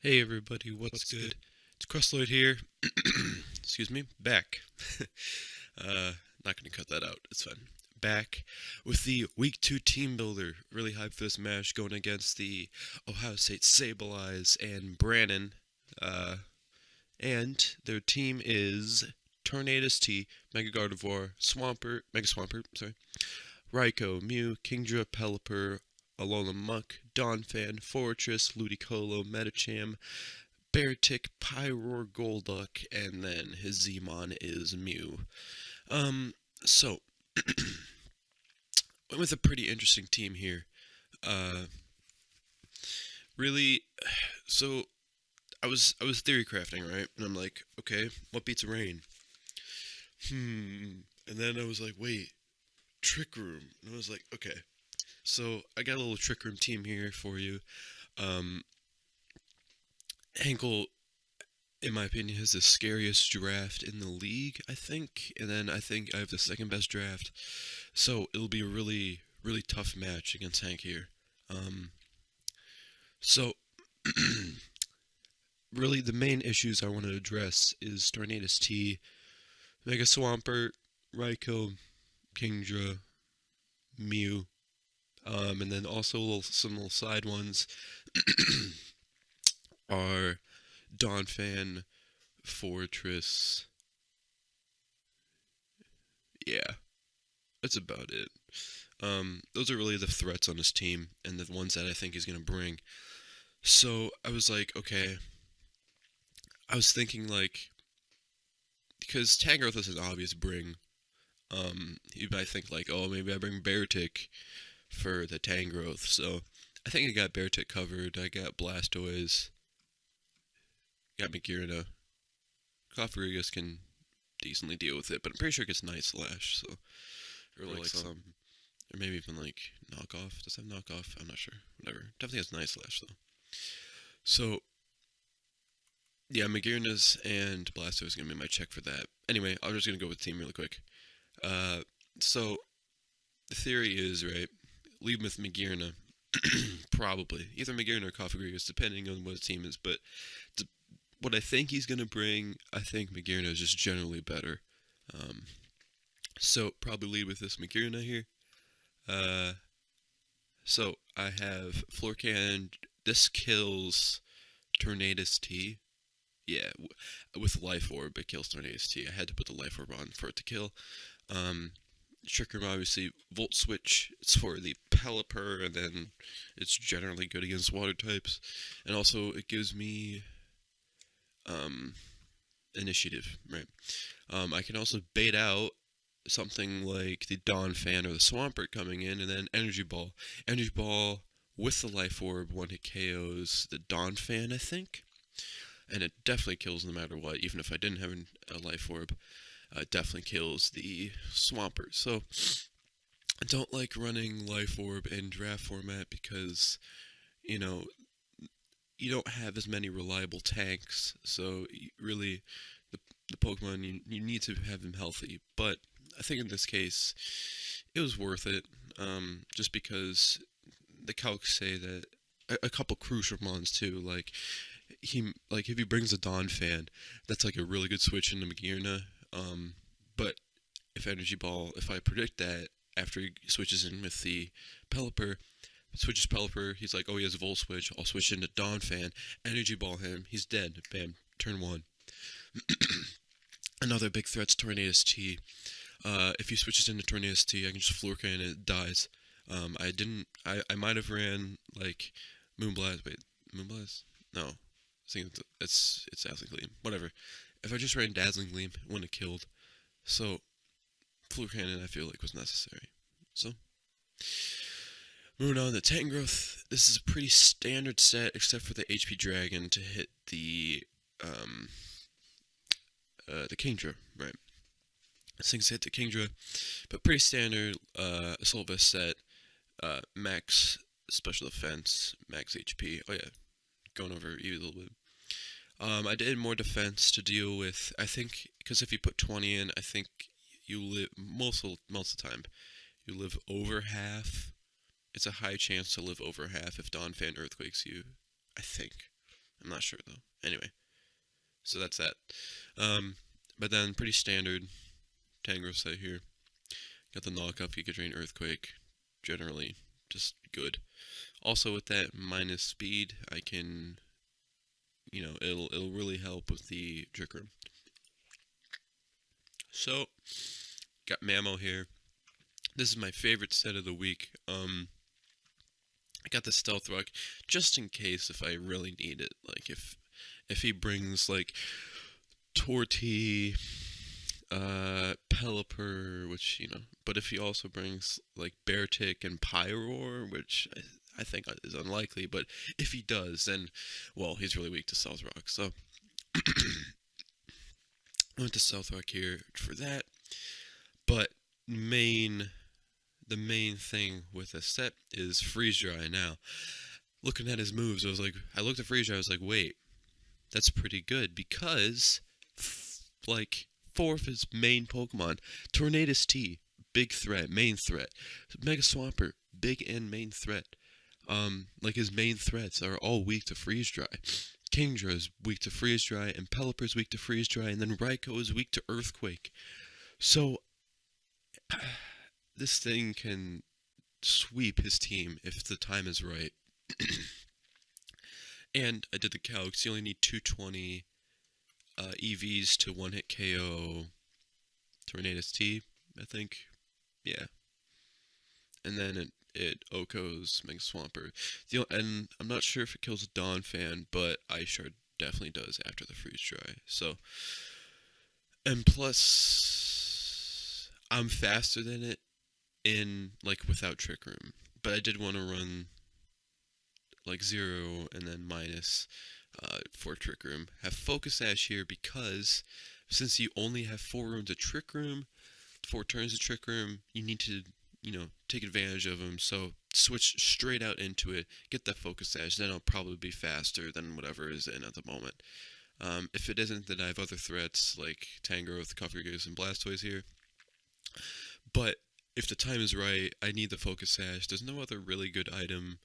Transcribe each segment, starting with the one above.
Hey everybody, what's good? It's Crustloid here. Excuse me, back. Not gonna cut that out. It's fine. Back with the Week 2 Team Builder. Really hyped for this match going against the Ohio State Sableyes and Brannon. Uh, and their team is Tornadus T, Mega Gardevoir, Mega Swampert, sorry, Raikou, Mew, Kingdra, Pelipper, Alola Muck, Donphan, Fortress, Ludicolo, Metacham, Beartick, Pyroar, Golduck, and then his Zmon is Mew. Um, so went with a pretty interesting team here. Uh, really, so I was theory crafting, right? And I'm like, okay, what beats rain? And then I was like, wait, Trick Room. And I was like, okay. So I got a little Trick Room team here for you. Um, Henkel, in my opinion, has the scariest draft in the league, I think. And then I think I have the second best draft. So it'll be a really, really tough match against Hank here. Um, so, really, the main issues I want to address is Tornadus T, Mega Swampert, Raikou, Kingdra, Mew, and then also some little side ones are Donphan, Fortress. Yeah, that's about it. Those are really the threats on his team and the ones that I think he's going to bring. So I was like, okay. I was thinking like because Tangrowth is an obvious bring. You might think like, oh, maybe I bring Beartick for the Tangrowth. So I think I got Beartick covered. I got Blastoise, got Magearna. Cofagrigus can decently deal with it, but I'm pretty sure it gets Night Slash. So or like some, or maybe even like knockoff. Does it have knockoff? I'm not sure. Whatever. Definitely has Night Slash though. So yeah, Magearna's and Blastoise is gonna be my check for that. Anyway, I'm just gonna go with the team really quick. Uh, so the theory is right. Leave with Magearna, probably either Magearna or Cofagrigus, depending on what the team is. But what I think he's gonna bring, I think Magearna is just generally better. Um, so probably lead with this Magearna here. Uh, so I have Floor Cannon. This kills Tornadus T. Yeah, with Life Orb, it kills Tornadus T. I had to put the Life Orb on for it to kill. Um, Trick Room, obviously, Volt Switch, it's for the Pelipper, and then it's generally good against water types. And also, it gives me um, initiative, right? I can also bait out something like the Donphan or the Swampert coming in, and then Energy Ball. Energy Ball with the Life Orb, one hit KOs the Donphan, I think. And it definitely kills no matter what, even if I didn't have a Life Orb. It definitely kills the Swampert. So I don't like running Life Orb in draft format because, you know, you don't have as many reliable tanks. So really, the Pokemon, you need to have them healthy. But I think in this case, it was worth it. Just because the calcs say that a couple crucial mons too, like if he brings a Donphan, that's like a really good switch into Magearna. But if I predict that after he switches in with the Pelipper, switches Pelipper, he's like, oh, he has a Volt Switch. I'll switch into Donphan, Energy Ball him. He's dead. Bam. Turn one. Another big threat's Tornadus T. If he switches into Tornadus T, I can just Floor Cannon and it dies. I didn't. I might have ran like Moonblast. Wait, Moonblast? No, I think it's Dazzling Gleam. Whatever. If I just ran Dazzling Gleam, it wouldn't have killed. So Floor Cannon, I feel like was necessary. So moving on to Tangrowth. This is a pretty standard set, except for the HP Dragon to hit um the Kingdra, right? This thing's hit the Kingdra, but pretty standard Assault Vest set. Max special defense, max HP. Oh yeah, going over you a little bit. I did more defense to deal with. I think because if you put 20 in, I think you live most of the time. You live over half. It's a high chance to live over half if Donphan earthquakes you. I think. I'm not sure though. Anyway, so that's that. Um, but then pretty standard Tango set here. Got the knockoff, Giga Drain, Earthquake. Generally, just good. Also with that minus speed, I can, it'll really help with the Trick Room. So, got Mammo here. This is my favorite set of the week. I got the Stealth Rock just in case if I really need it. Like if he brings like Torty, Pelipper, which but if he also brings like Beartic and Pyroar, which I think is unlikely, but if he does, then well, he's really weak to Stealth Rock. So I went to Stealth Rock here for that. But the main thing with this set is Freeze Dry. Now, looking at his moves, I looked at Freeze Dry, I was like, wait, that's pretty good because, like, 4 of his main Pokemon, Tornadus T, big threat, main threat, Mega Swampert, big and main threat. Like his main threats are all weak to Freeze Dry. Kingdra is weak to Freeze Dry, and Pelipper is weak to Freeze Dry, and then Raikou is weak to Earthquake. So, this thing can sweep his team if the time is right. And I did the calcs. You only need 220 EVs to one-hit KO Tornadus T, I think. Yeah. And then it OHKOs Mega Swampert. And I'm not sure if it kills a Donphan, but Ice definitely does after the Freeze Dry. So, and plus, I'm faster than it without Trick Room. But I did want to run like 0 and then minus for Trick Room. Have Focus Sash here because since you only have 4 rooms of Trick Room, 4 turns of Trick Room, you need to, take advantage of them. So switch straight out into it, get that Focus Sash, then I'll probably be faster than whatever is in at the moment. If it isn't, then I have other threats like Tangrowth, Cofagrigus, and Blastoise here. But if the time is right, I need the Focus Sash. There's no other really good item,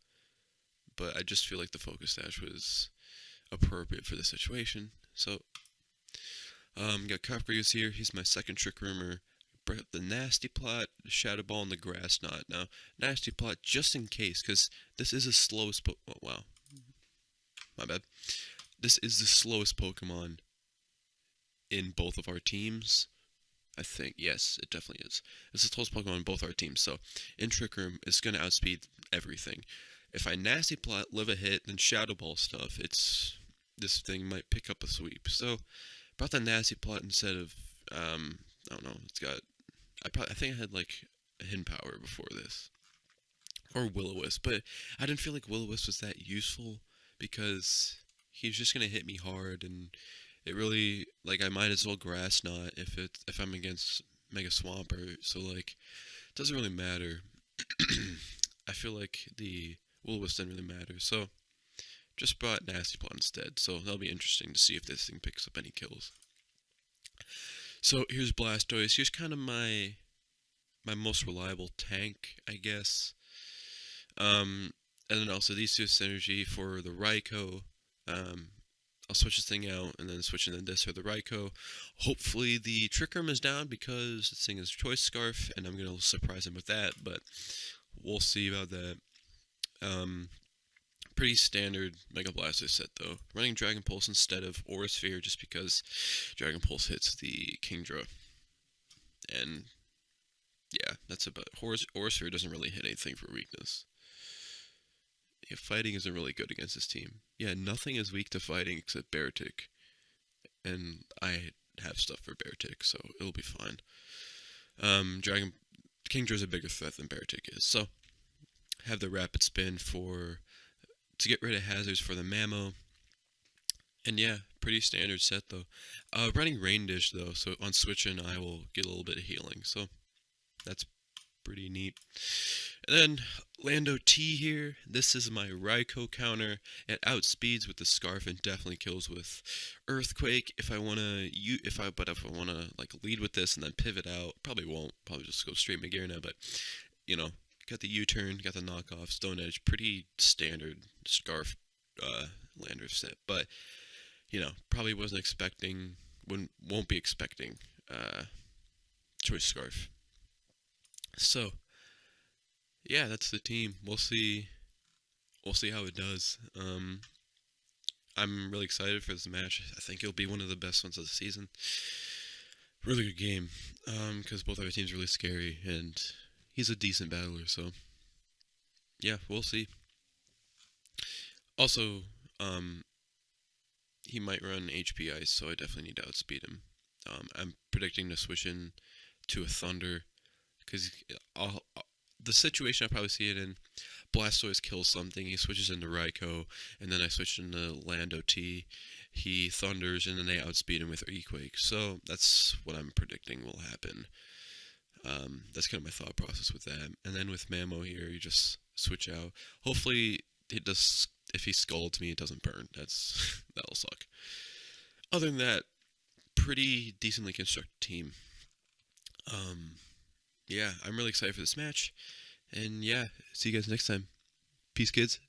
but I just feel like the Focus Sash was appropriate for the situation. So, got Cofagrigus here. He's my second Trick Roomer. The Nasty Plot, Shadow Ball, and the Grass Knot. Now, Nasty Plot, just in case, because this is the slowest oh, wow. My bad. This is the slowest Pokemon in both of our teams. I think. Yes, it definitely is. It's the slowest Pokemon in both our teams. So, in Trick Room, it's going to outspeed everything. If I Nasty Plot, live a hit, then Shadow Ball stuff, this thing might pick up a sweep. So, brought the Nasty Plot instead of, I don't know, it's got, I think I had like a Hidden Power before this. Or Will-O-Wisp, but I didn't feel like Will-O-Wisp was that useful because he's just going to hit me hard, and it really, like, I might as well Grass Knot if I'm against Mega Swampert, so like, it doesn't really matter. I feel like the Will-O-Wisp didn't really matter, so just brought Nasty Plot instead, so that'll be interesting to see if this thing picks up any kills. So here's Blastoise. Here's kind of my most reliable tank, I guess. And then also these two synergy for the Raikou. I'll switch this thing out and then switch in this for the Raikou. Hopefully the Trick Room is down because this thing is Choice Scarf, and I'm gonna surprise him with that. But we'll see about that. Pretty standard Mega Blastoise set though. Running Dragon Pulse instead of Aura Sphere just because Dragon Pulse hits the Kingdra. And yeah, that's about Aura Sphere doesn't really hit anything for weakness. Yeah, fighting isn't really good against this team. Yeah, nothing is weak to fighting except Beartic. And I have stuff for Beartic, so it'll be fine. Kingdra is a bigger threat than Beartic is, so have the Rapid Spin to get rid of hazards for the Mammo. And yeah, pretty standard set though. Running Rain Dish though, so on switching I will get a little bit of healing, so that's pretty neat. And then Lando T here. This is my Raikou counter. It outspeeds with the Scarf and definitely kills with Earthquake. If I wanna like lead with this and then pivot out, probably won't. Probably just go straight Megair now. But got the U-turn, got the knockoff, Stone Edge, pretty standard Scarf Lander sit, but probably wasn't expecting, won't be expecting Choice Scarf. So yeah, that's the team. We'll see. We'll see how it does. I'm really excited for this match. I think it'll be one of the best ones of the season. Really good game. Because both our teams are really scary, and he's a decent battler. So yeah, we'll see. Also, um, he might run HP Ice, so I definitely need to outspeed him. I'm predicting to switch in to a Thunder because the situation I probably see it in, Blastoise kills something, he switches into Raikou, and then I switch into Lando T. He thunders, and then they outspeed him with Earthquake. So that's what I'm predicting will happen. That's kind of my thought process with that. And then with Mamo here, you just switch out. Hopefully, it does. If he scalds me, it doesn't burn. That'll suck. Other than that, pretty decently constructed team. Um, yeah, I'm really excited for this match. And yeah, see you guys next time. Peace, kids.